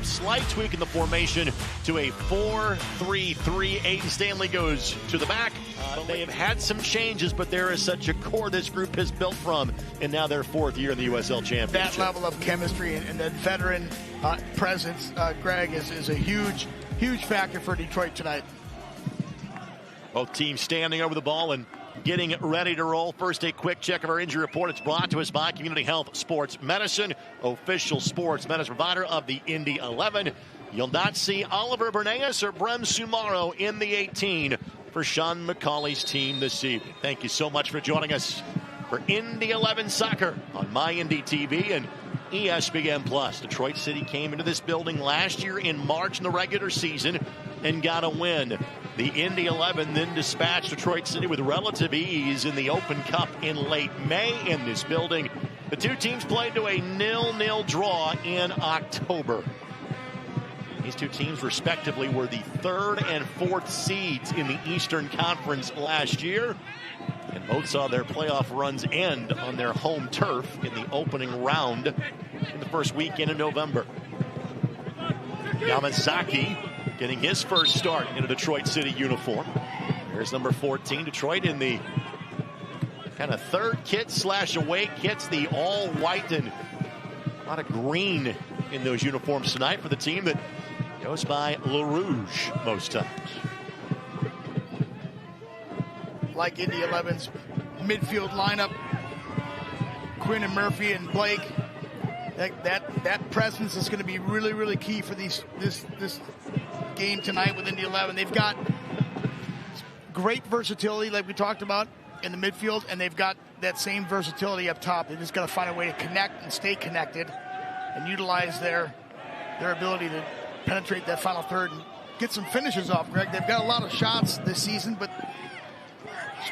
slight tweak in the formation to a 4-3-3. Hayden Stanley goes to the back. They have had some changes, but there is such a core this group has built from, and now their fourth year in the USL Championship. That level of chemistry and that veteran presence, Greg, is a huge factor for Detroit tonight. Both teams standing over the ball and getting ready to roll. First, a quick check of our injury report. It's brought to us by Community Health Sports Medicine, official sports medicine provider of the Indy 11. You'll not see Oliver Bernays or Brem Sumaro in the 18 for Sean McCauley's team this evening. Thank you so much for joining us for Indy 11 Soccer on MyIndy TV and ESPN+. Detroit City came into this building last year in March in the regular season and got a win. The Indy 11 then dispatched Detroit City with relative ease in the Open Cup in late May in this building. The two teams played to a 0-0 draw in October. These two teams respectively were the third and fourth seeds in the Eastern Conference last year, and both saw their playoff runs end on their home turf in the opening round in the first weekend in November. Yamazaki getting his first start in a Detroit City uniform. There's number 14, Detroit in the kind of third kit / away kits, the all white and a lot of green in those uniforms tonight for the team that goes by Le Rouge most times. Like Indy 11's midfield lineup, Quinn and Murphy and Blake, that presence is going to be really key for this game tonight with Indy 11. They've got great versatility, like we talked about, in the midfield, and they've got that same versatility up top. They just got to find a way to connect and stay connected and utilize their ability to penetrate that final third and get some finishes off, Greg. They've got a lot of shots this season, but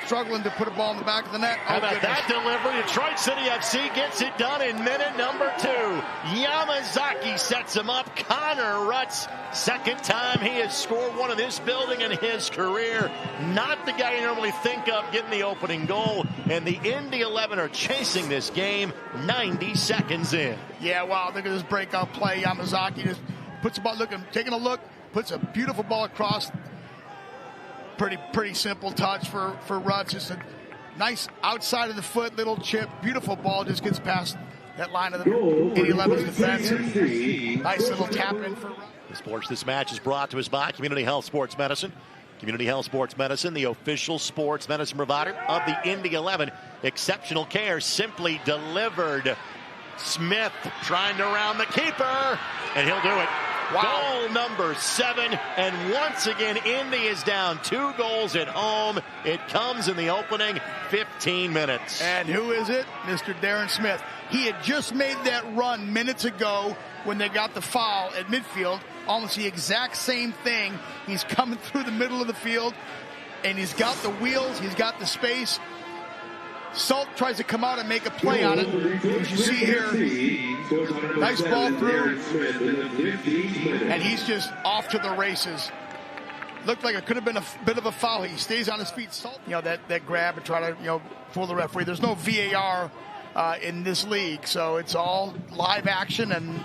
struggling to put a ball in the back of the net. How about that delivery? Detroit City FC gets it done in minute number 2. Yamazaki sets him up. Connor Rutz, second time he has scored one in this building in his career. Not the guy you normally think of getting the opening goal. And the Indy 11 are chasing this game 90 seconds in. Yeah, wow, look at this breakout play. Yamazaki just puts the ball, taking a look, puts a beautiful ball across. Pretty simple touch for Rutz. Just a nice outside of the foot little chip. Beautiful ball, just gets past that line of the Indy 11's defense. Nice little tap in for Rutz. This match is brought to us by Community Health Sports Medicine. Community Health Sports Medicine, the official sports medicine provider of the Indy 11. Exceptional care simply delivered. Smith trying to round the keeper, and he'll do it. Wow. Goal number 7, and once again Indy is down 2 goals at home. It comes in the opening 15 minutes. And who is it? Mr. Darren Smith. He had just made that run minutes ago when they got the foul at midfield. Almost the exact same thing. He's coming through the middle of the field, and he's got the wheels, he's got the space. Salt tries to come out and make a play on it. As you see here, nice ball through, and he's just off to the races. Looked like it could have been a bit of a foul. He stays on his feet. Salt, that grab and try to fool the referee. There's no VAR in this league, so it's all live action. And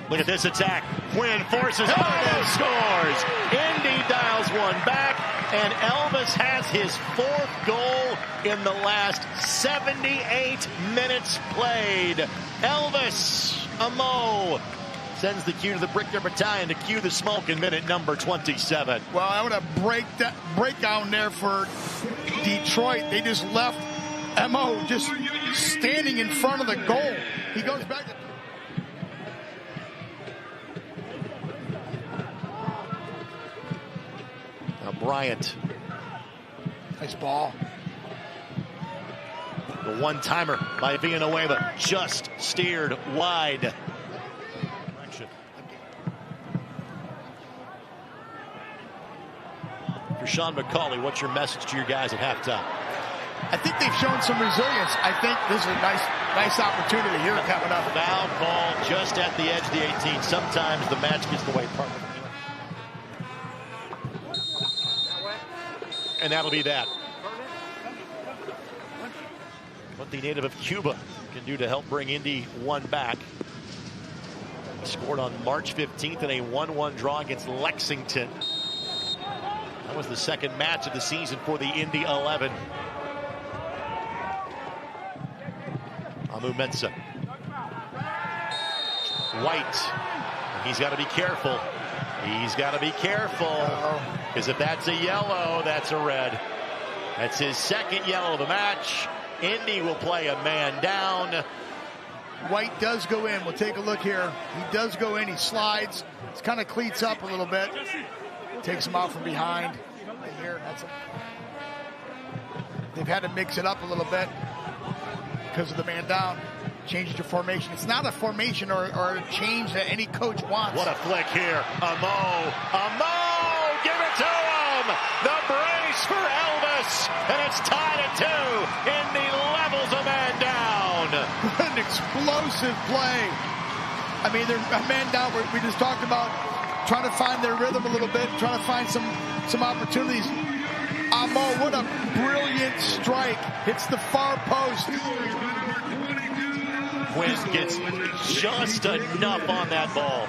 look at this attack. Quinn forces it and scores. Indy dials one back, and Elvis has his 4th goal in the last 78 minutes played. Elvis Amoh sends the cue to the Brickner Battalion to cue the smoke in minute number 27. Well, I want to break down there for Detroit. They just left Amoh just standing in front of the goal. He goes back to Bryant. Nice ball. The one-timer by Villanueva just steered wide. For Sean McCauley, what's your message to your guys at halftime? I think they've shown some resilience. I think this is a nice opportunity here coming up. Foul call just at the edge of the 18. Sometimes the match gets in the way partner. And that'll be that. What the native of Cuba can do to help bring Indy 1 back. scored on March 15th in a 1-1 draw against Lexington. That was the second match of the season for the Indy 11. Amoh. White. He's got to be careful. He's got to be careful. Because if that's a yellow, that's a red. That's his second yellow of the match. Indy will play a man down. White does go in. We'll take a look here. He does go in. He slides. He's kind of cleats up a little bit. Takes him out from behind. And here, they've had to mix it up a little bit because of the man down. Changes your formation. It's not a formation or a change that any coach wants. What a flick here. Amoh. Amoh! Give it to him! The brace for Elvis! And it's tied at 2. Indy levels a man down. What an explosive play. I mean, they're a man down. We just talked about trying to find their rhythm a little bit, trying to find some opportunities. Amoh, what a brilliant strike. Hits the far post. Quinn gets just enough on that ball.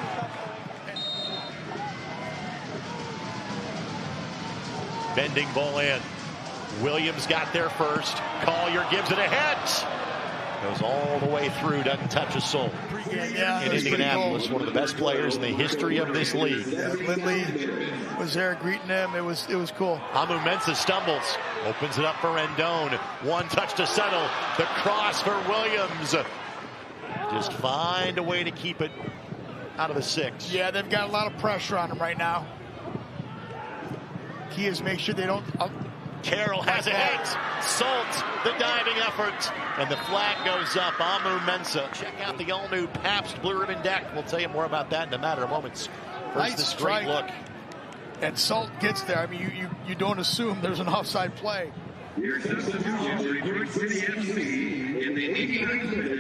Bending ball in. Williams got there first. Collier gives it a hit. Goes all the way through, doesn't touch a soul. Yeah, in Indianapolis, cool. One of the best players in the history of this league. Yeah, Lindley was there greeting him. It was cool. Amoh stumbles, opens it up for Rendón. One touch to settle. The cross for Williams. Just find a way to keep it out of the 6. Yeah, they've got a lot of pressure on them right now. Key is make sure they don't. Carroll has a hit. Salt, the diving effort. And the flag goes up. Amoh. Check out the all-new Pabst Blue Ribbon deck. We'll tell you more about that in a matter of moments. First, nice this strike. great look. And Salt gets there. I mean, you don't assume there's an offside play. Your substitution for New York City FC in the 89th minute.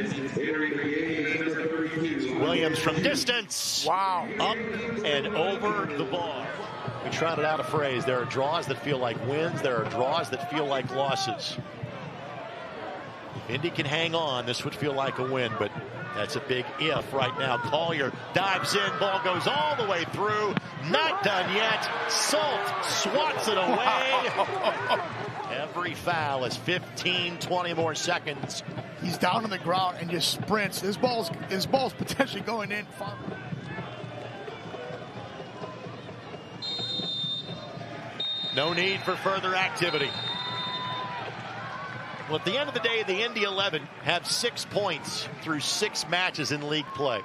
Williams from distance. Wow. Up and over the bar. We trotted out a phrase. There are draws that feel like wins. There are draws that feel like losses. If Indy can hang on, this would feel like a win, but that's a big if right now. Collier dives in. Ball goes all the way through. Not done yet. Salt swats it away. Every foul is 15, 20 more seconds. He's down on the ground and just sprints. His ball's potentially going in. No need for further activity. Well, at the end of the day, the Indy 11 have 6 points through 6 matches in league play.